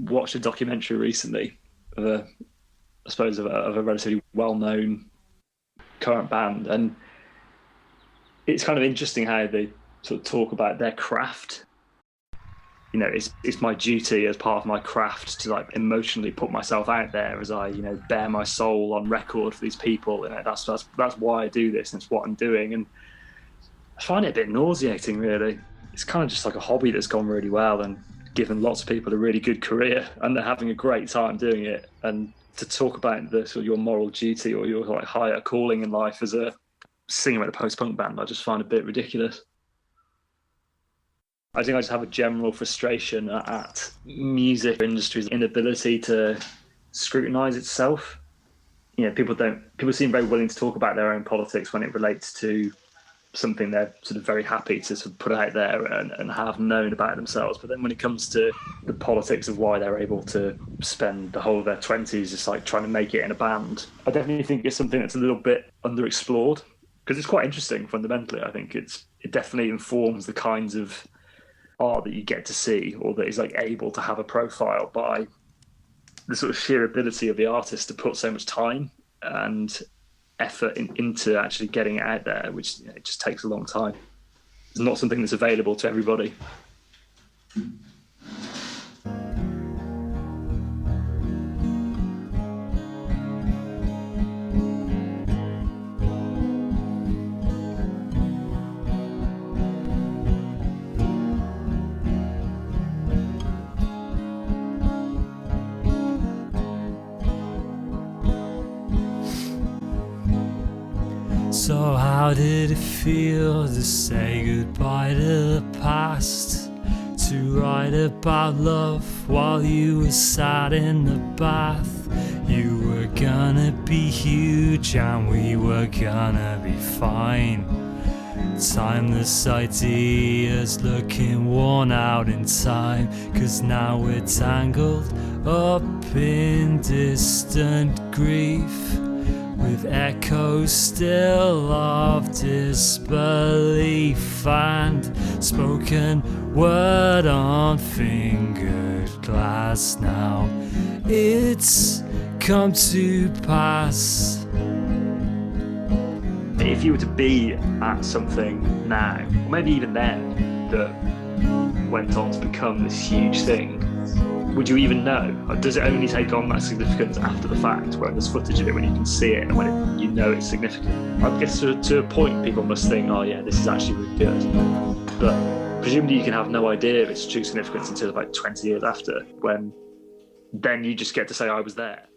watched a documentary recently of a relatively well-known current band, and it's kind of interesting how they sort of talk about their craft. You know, it's my duty as part of my craft to like emotionally put myself out there as I, bare my soul on record for these people. That's why I do this, and it's what I'm doing. And I find it a bit nauseating, really. It's kind of just like a hobby that's gone really well and given lots of people a really good career, and they're having a great time doing it. And to talk about the sort of your moral duty or your like higher calling in life as a singer in a post-punk band, I just find a bit ridiculous. I think I just have a general frustration at music industry's inability to scrutinise itself. People seem very willing to talk about their own politics when it relates to something they're sort of very happy to sort of put out there and have known about themselves. But then when it comes to the politics of why they're able to spend the whole of their 20s just like trying to make it in a band, I definitely think it's something that's a little bit underexplored, because it's quite interesting fundamentally. I think it definitely informs the kinds of art that you get to see, or that is like able to have a profile by the sort of sheer ability of the artist to put so much time and effort into actually getting it out there, which it just takes a long time. It's not something that's available to everybody. So how did it feel to say goodbye to the past? To write about love while you were sat in the bath? You were gonna be huge and we were gonna be fine. Timeless ideas looking worn out in time, 'cause now we're tangled up in distant grief, with echoes still of disbelief and spoken word on fingered glass. Now it's come to pass. If you were to be at something now, or maybe even then, that went on to become this huge thing, would you even know? Or does it only take on that significance after the fact, when there's footage of it, when you can see it, and when it's significant? I guess to a point, people must think, oh yeah, this is actually really good. But presumably you can have no idea of its true significance until about 20 years after, when then you just get to say, I was there.